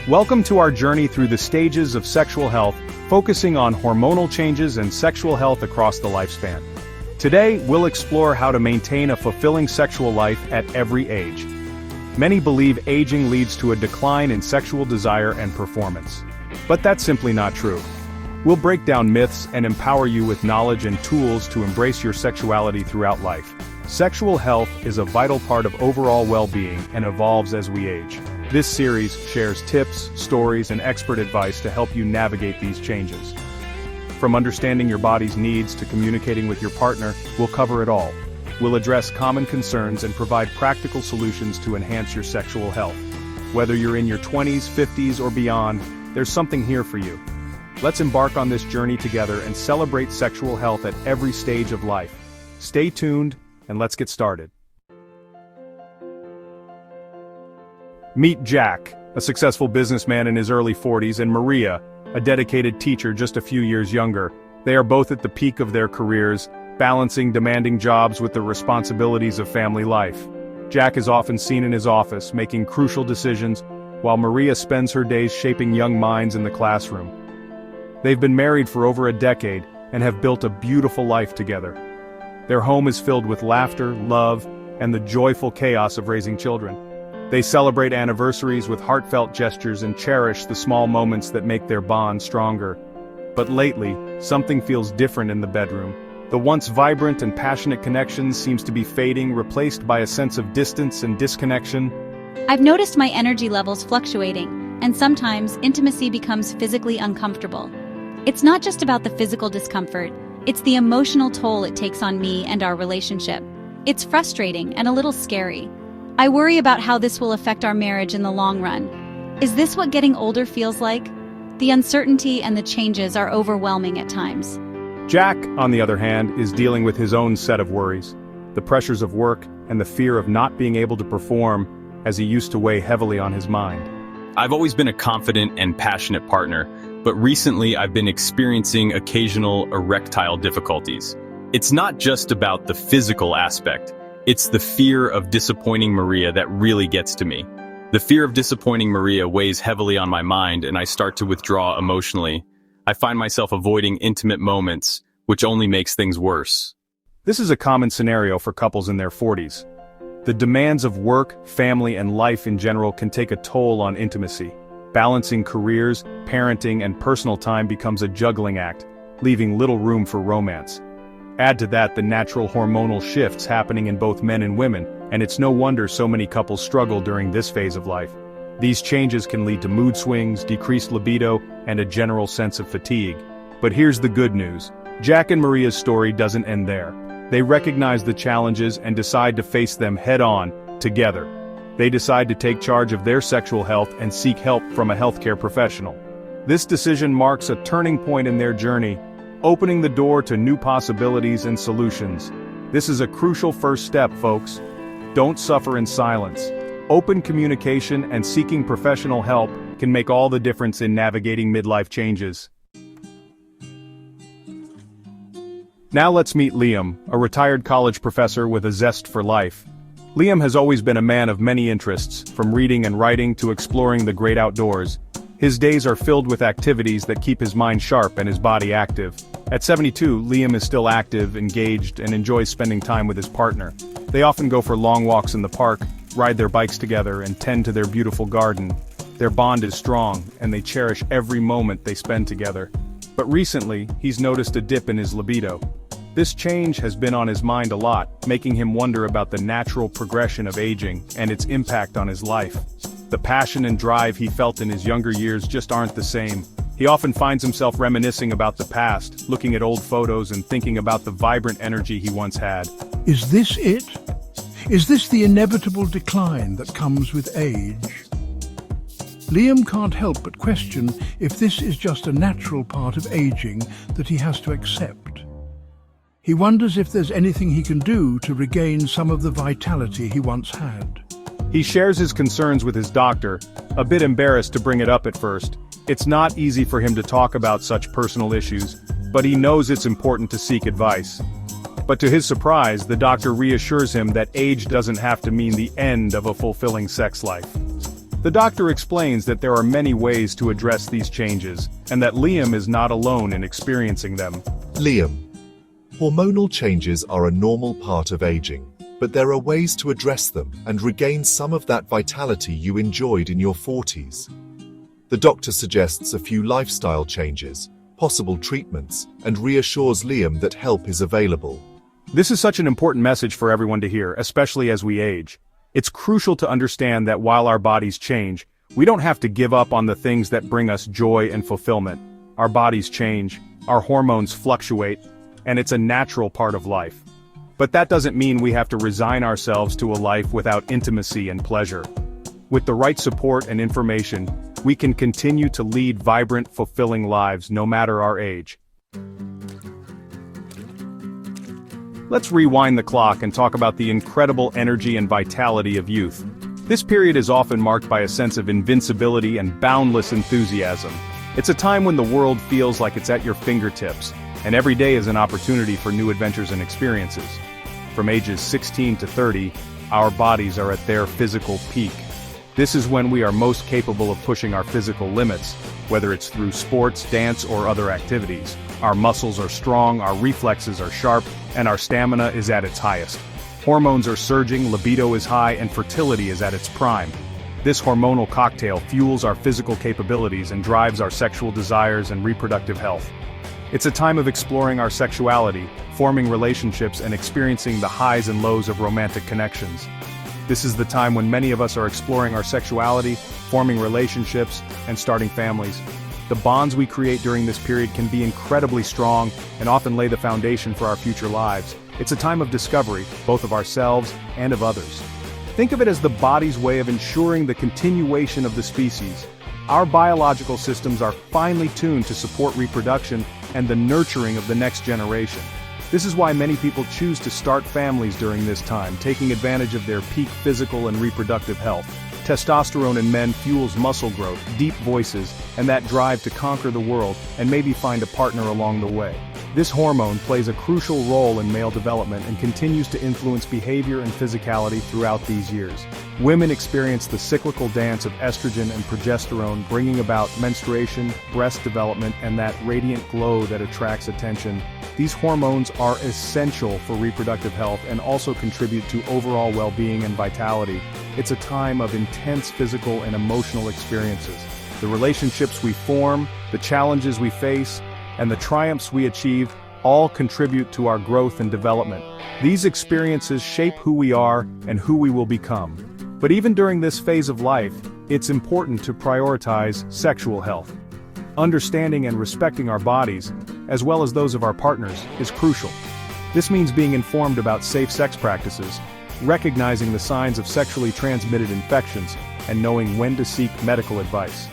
Welcome to our journey through the stages of sexual health, focusing on hormonal changes and sexual health across the lifespan. Today, we'll explore how to maintain a fulfilling sexual life at every age. Many believe aging leads to a decline in sexual desire and performance. But that's simply not true. We'll break down myths and empower you with knowledge and tools to embrace your sexuality throughout life. Sexual health is a vital part of overall well-being and evolves as we age. This series shares tips, stories, and expert advice to help you navigate these changes. From understanding your body's needs to communicating with your partner, we'll cover it all. We'll address common concerns and provide practical solutions to enhance your sexual health. Whether you're in your 20s, 50s, or beyond, there's something here for you. Let's embark on this journey together and celebrate sexual health at every stage of life. Stay tuned, and let's get started. Meet Jack, a successful businessman in his early 40s, and Maria, a dedicated teacher just a few years younger. They are both at the peak of their careers, balancing demanding jobs with the responsibilities of family life. Jack is often seen in his office, making crucial decisions, while Maria spends her days shaping young minds in the classroom. They've been married for over a decade, and have built a beautiful life together. Their home is filled with laughter, love, and the joyful chaos of raising children. They celebrate anniversaries with heartfelt gestures and cherish the small moments that make their bond stronger. But lately, something feels different in the bedroom. The once vibrant and passionate connection seems to be fading, replaced by a sense of distance and disconnection. I've noticed my energy levels fluctuating, and sometimes intimacy becomes physically uncomfortable. It's not just about the physical discomfort, it's the emotional toll it takes on me and our relationship. It's frustrating and a little scary. I worry about how this will affect our marriage in the long run. Is this what getting older feels like? The uncertainty and the changes are overwhelming at times. Jack, on the other hand, is dealing with his own set of worries. The pressures of work and the fear of not being able to perform as he used to weigh heavily on his mind. I've always been a confident and passionate partner, but recently I've been experiencing occasional erectile difficulties. It's not just about the physical aspect. It's the fear of disappointing Maria that really gets to me. The fear of disappointing Maria weighs heavily on my mind, and I start to withdraw emotionally. I find myself avoiding intimate moments, which only makes things worse. This is a common scenario for couples in their 40s. The demands of work, family, and life in general can take a toll on intimacy. Balancing careers, parenting, and personal time becomes a juggling act, leaving little room for romance. Add to that the natural hormonal shifts happening in both men and women, and it's no wonder so many couples struggle during this phase of life. These changes can lead to mood swings, decreased libido, and a general sense of fatigue. But here's the good news. Jack and Maria's story doesn't end there. They recognize the challenges and decide to face them head-on, together. They decide to take charge of their sexual health and seek help from a healthcare professional. This decision marks a turning point in their journey, opening the door to new possibilities and solutions. This is a crucial first step, folks. Don't suffer in silence. Open communication and seeking professional help can make all the difference in navigating midlife changes. Now let's meet Liam, a retired college professor with a zest for life. Liam has always been a man of many interests, from reading and writing to exploring the great outdoors. His days are filled with activities that keep his mind sharp and his body active. At 72, Liam is still active, engaged, and enjoys spending time with his partner. They often go for long walks in the park, ride their bikes together, and tend to their beautiful garden. Their bond is strong, and they cherish every moment they spend together. But recently, he's noticed a dip in his libido. This change has been on his mind a lot, making him wonder about the natural progression of aging and its impact on his life. The passion and drive he felt in his younger years just aren't the same. He often finds himself reminiscing about the past, looking at old photos and thinking about the vibrant energy he once had. Is this it? Is this the inevitable decline that comes with age? Liam can't help but question if this is just a natural part of aging that he has to accept. He wonders if there's anything he can do to regain some of the vitality he once had. He shares his concerns with his doctor, a bit embarrassed to bring it up at first. It's not easy for him to talk about such personal issues, but he knows it's important to seek advice. But to his surprise, the doctor reassures him that age doesn't have to mean the end of a fulfilling sex life. The doctor explains that there are many ways to address these changes, and that Liam is not alone in experiencing them. Liam. Hormonal changes are a normal part of aging, but there are ways to address them and regain some of that vitality you enjoyed in your 40s. The doctor suggests a few lifestyle changes, possible treatments, and reassures Liam that help is available. This is such an important message for everyone to hear, especially as we age. It's crucial to understand that while our bodies change, we don't have to give up on the things that bring us joy and fulfillment. Our bodies change, our hormones fluctuate, and it's a natural part of life. But that doesn't mean we have to resign ourselves to a life without intimacy and pleasure. With the right support and information, we can continue to lead vibrant, fulfilling lives no matter our age. Let's rewind the clock and talk about the incredible energy and vitality of youth. This period is often marked by a sense of invincibility and boundless enthusiasm. It's a time when the world feels like it's at your fingertips, and every day is an opportunity for new adventures and experiences. From ages 16 to 30, our bodies are at their physical peak. This is when we are most capable of pushing our physical limits, whether it's through sports, dance, or other activities. Our muscles are strong, our reflexes are sharp, and our stamina is at its highest. Hormones are surging, libido is high, and fertility is at its prime. This hormonal cocktail fuels our physical capabilities and drives our sexual desires and reproductive health. It's a time of exploring our sexuality, forming relationships, and experiencing the highs and lows of romantic connections. This is the time when many of us are exploring our sexuality, forming relationships, and starting families. The bonds we create during this period can be incredibly strong and often lay the foundation for our future lives. It's a time of discovery, both of ourselves and of others. Think of it as the body's way of ensuring the continuation of the species. Our biological systems are finely tuned to support reproduction and the nurturing of the next generation. This is why many people choose to start families during this time, taking advantage of their peak physical and reproductive health. Testosterone in men fuels muscle growth, deep voices, and that drive to conquer the world and maybe find a partner along the way. This hormone plays a crucial role in male development and continues to influence behavior and physicality throughout these years. Women experience the cyclical dance of estrogen and progesterone, bringing about menstruation, breast development, and that radiant glow that attracts attention. These hormones are essential for reproductive health and also contribute to overall well-being and vitality. It's a time of intense physical and emotional experiences. The relationships we form, the challenges we face, and the triumphs we achieve all contribute to our growth and development. These experiences shape who we are and who we will become. But even during this phase of life, it's important to prioritize sexual health. Understanding and respecting our bodies, as well as those of our partners, is crucial. This means being informed about safe sex practices, recognizing the signs of sexually transmitted infections, and knowing when to seek medical advice.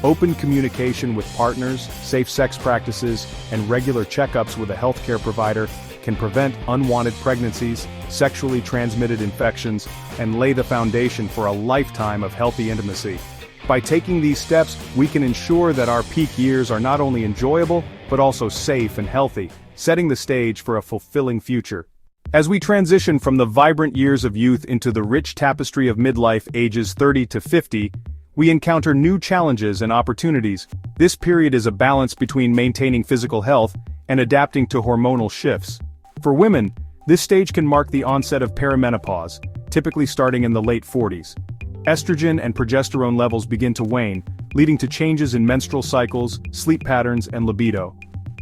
Open communication with partners, safe sex practices, and regular checkups with a healthcare provider can prevent unwanted pregnancies, sexually transmitted infections, and lay the foundation for a lifetime of healthy intimacy. By taking these steps, we can ensure that our peak years are not only enjoyable, but also safe and healthy, setting the stage for a fulfilling future. As we transition from the vibrant years of youth into the rich tapestry of midlife ages 30 to 50, we encounter new challenges and opportunities. This period is a balance between maintaining physical health and adapting to hormonal shifts. For women, this stage can mark the onset of perimenopause, typically starting in the late 40s. Estrogen and progesterone levels begin to wane, leading to changes in menstrual cycles, sleep patterns, and libido.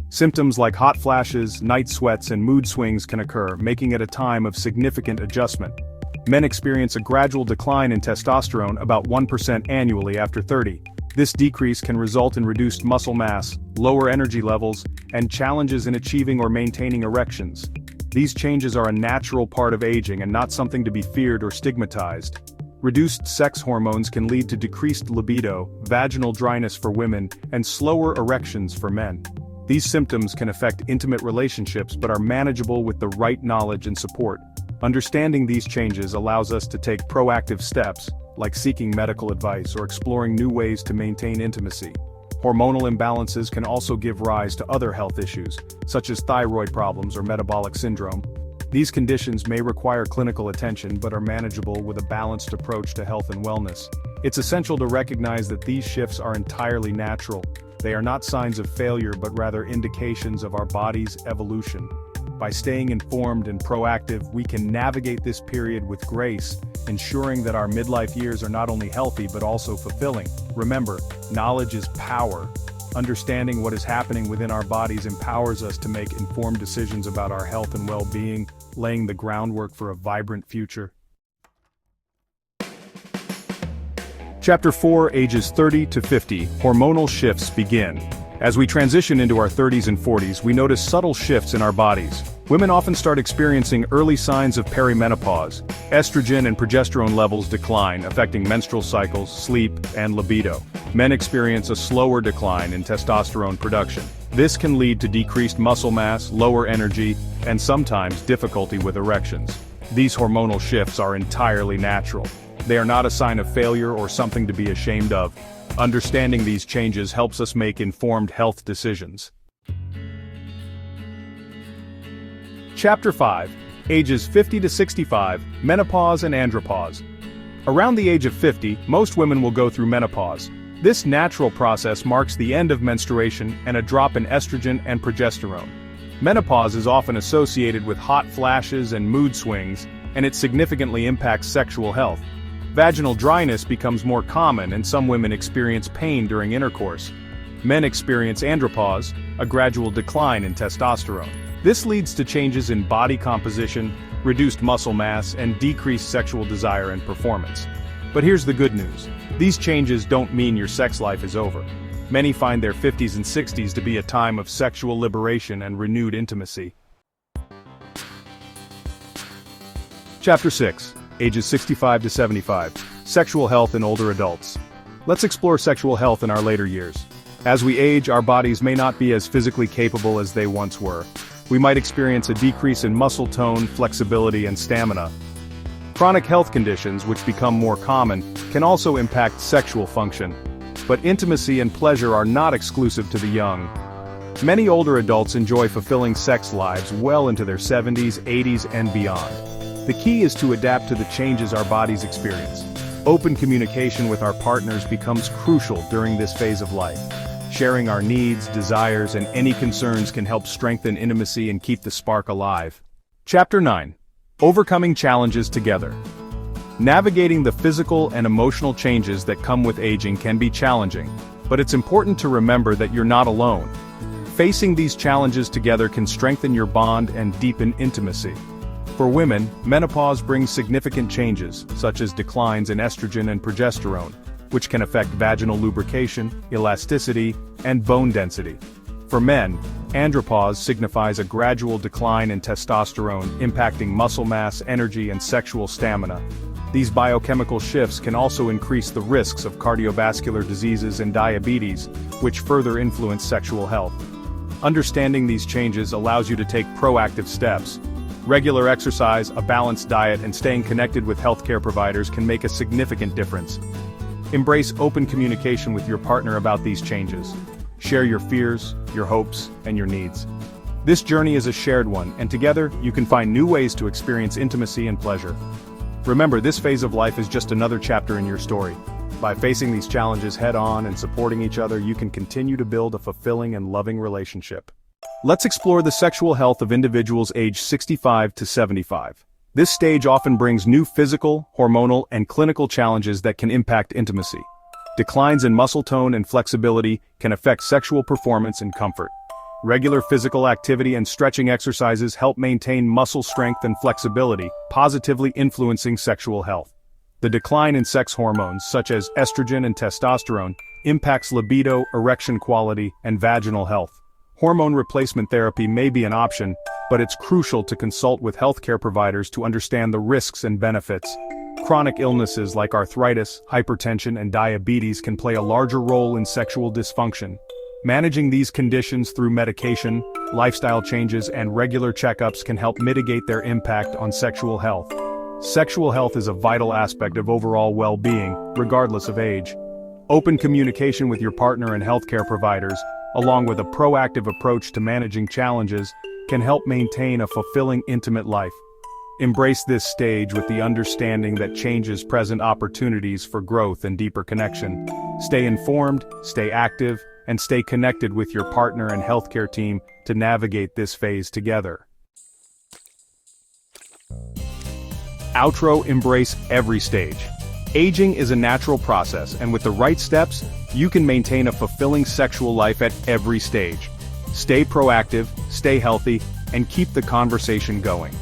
Symptoms like hot flashes, night sweats, and mood swings can occur, making it a time of significant adjustment. Men experience a gradual decline in testosterone, about 1% annually after 30. This decrease can result in reduced muscle mass, lower energy levels, and challenges in achieving or maintaining erections. These changes are a natural part of aging and not something to be feared or stigmatized. Reduced sex hormones can lead to decreased libido, vaginal dryness for women, and slower erections for men. These symptoms can affect intimate relationships but are manageable with the right knowledge and support. Understanding these changes allows us to take proactive steps, like seeking medical advice or exploring new ways to maintain intimacy. Hormonal imbalances can also give rise to other health issues, such as thyroid problems or metabolic syndrome. These conditions may require clinical attention but are manageable with a balanced approach to health and wellness. It's essential to recognize that these shifts are entirely natural. They are not signs of failure but rather indications of our body's evolution. By staying informed and proactive, we can navigate this period with grace, ensuring that our midlife years are not only healthy but also fulfilling. Remember, knowledge is power. Understanding what is happening within our bodies empowers us to make informed decisions about our health and well-being, laying the groundwork for a vibrant future. Chapter 4, Ages 30 to 50, Hormonal Shifts Begin. As we transition into our 30s and 40s, we notice subtle shifts in our bodies. Women often start experiencing early signs of perimenopause. Estrogen and progesterone levels decline, affecting menstrual cycles, sleep, and libido. Men experience a slower decline in testosterone production. This can lead to decreased muscle mass, lower energy, and sometimes difficulty with erections. These hormonal shifts are entirely natural. They are not a sign of failure or something to be ashamed of. Understanding these changes helps us make informed health decisions. Chapter 5, Ages 50 to 65, Menopause and Andropause. Around the age of 50, most women will go through menopause. This natural process marks the end of menstruation and a drop in estrogen and progesterone. Menopause is often associated with hot flashes and mood swings, and it significantly impacts sexual health. Vaginal dryness becomes more common and some women experience pain during intercourse. Men experience andropause, a gradual decline in testosterone. This leads to changes in body composition, reduced muscle mass, and decreased sexual desire and performance. But here's the good news. These changes don't mean your sex life is over. Many find their 50s and 60s to be a time of sexual liberation and renewed intimacy. Chapter 6, Ages 65 to 75, Sexual Health in Older Adults. Let's explore sexual health in our later years. As we age, our bodies may not be as physically capable as they once were. We might experience a decrease in muscle tone, flexibility, and stamina. Chronic health conditions, which become more common, can also impact sexual function. But intimacy and pleasure are not exclusive to the young. Many older adults enjoy fulfilling sex lives well into their 70s, 80s, and beyond. The key is to adapt to the changes our bodies experience. Open communication with our partners becomes crucial during this phase of life. Sharing our needs, desires, and any concerns can help strengthen intimacy and keep the spark alive. Chapter 9. Overcoming Challenges Together. Navigating the physical and emotional changes that come with aging can be challenging, but it's important to remember that you're not alone. Facing these challenges together can strengthen your bond and deepen intimacy. For women, menopause brings significant changes, such as declines in estrogen and progesterone, which can affect vaginal lubrication, elasticity, and bone density. For men, andropause signifies a gradual decline in testosterone, impacting muscle mass, energy, and sexual stamina. These biochemical shifts can also increase the risks of cardiovascular diseases and diabetes, which further influence sexual health. Understanding these changes allows you to take proactive steps. Regular exercise, a balanced diet, and staying connected with healthcare providers can make a significant difference. Embrace open communication with your partner about these changes. Share your fears, your hopes, and your needs. This journey is a shared one, and together, you can find new ways to experience intimacy and pleasure. Remember, this phase of life is just another chapter in your story. By facing these challenges head-on and supporting each other, you can continue to build a fulfilling and loving relationship. Let's explore the sexual health of individuals aged 65 to 75. This stage often brings new physical, hormonal, and clinical challenges that can impact intimacy. Declines in muscle tone and flexibility can affect sexual performance and comfort. Regular physical activity and stretching exercises help maintain muscle strength and flexibility, positively influencing sexual health. The decline in sex hormones, such as estrogen and testosterone, impacts libido, erection quality, and vaginal health. Hormone replacement therapy may be an option, but it's crucial to consult with healthcare providers to understand the risks and benefits. Chronic illnesses like arthritis, hypertension, and diabetes can play a larger role in sexual dysfunction. Managing these conditions through medication, lifestyle changes, and regular checkups can help mitigate their impact on sexual health. Sexual health is a vital aspect of overall well-being, regardless of age. Open communication with your partner and healthcare providers, along with a proactive approach to managing challenges, can help maintain a fulfilling intimate life. Embrace this stage with the understanding that changes present opportunities for growth and deeper connection. Stay informed, stay active, and stay connected with your partner and healthcare team to navigate this phase together. Outro: embrace every stage. Aging is a natural process, and with the right steps, you can maintain a fulfilling sexual life at every stage. Stay proactive, stay healthy, and keep the conversation going.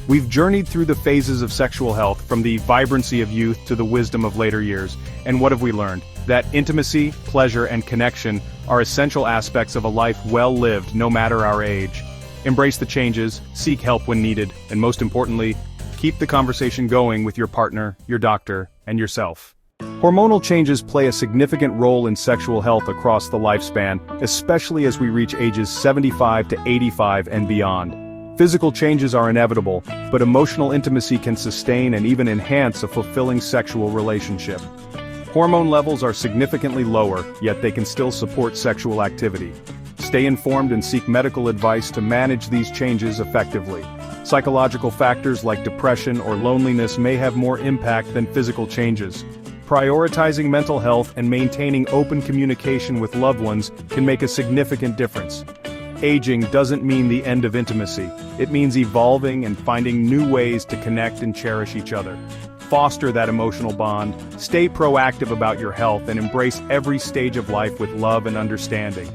We've journeyed through the phases of sexual health, from the vibrancy of youth to the wisdom of later years, and what have we learned? That intimacy, pleasure, and connection are essential aspects of a life well lived, no matter our age. Embrace the changes, seek help when needed, and most importantly, keep the conversation going with your partner, your doctor, and yourself. Hormonal changes play a significant role in sexual health across the lifespan, especially as we reach ages 75 to 85 and beyond. Physical changes are inevitable, but emotional intimacy can sustain and even enhance a fulfilling sexual relationship. Hormone levels are significantly lower, yet they can still support sexual activity. Stay informed and seek medical advice to manage these changes effectively. Psychological factors like depression or loneliness may have more impact than physical changes. Prioritizing mental health and maintaining open communication with loved ones can make a significant difference. Aging doesn't mean the end of intimacy. It means evolving and finding new ways to connect and cherish each other. Foster that emotional bond, stay proactive about your health, and embrace every stage of life with love and understanding.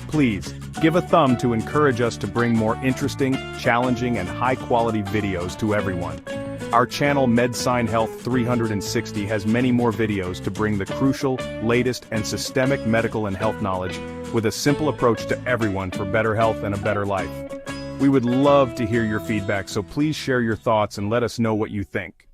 Please, give a thumb to encourage us to bring more interesting, challenging, and high-quality videos to everyone. Our channel MedSign Health 360 has many more videos to bring the crucial, latest, and systemic medical and health knowledge with a simple approach to everyone for better health and a better life. We would love to hear your feedback, so please share your thoughts and let us know what you think.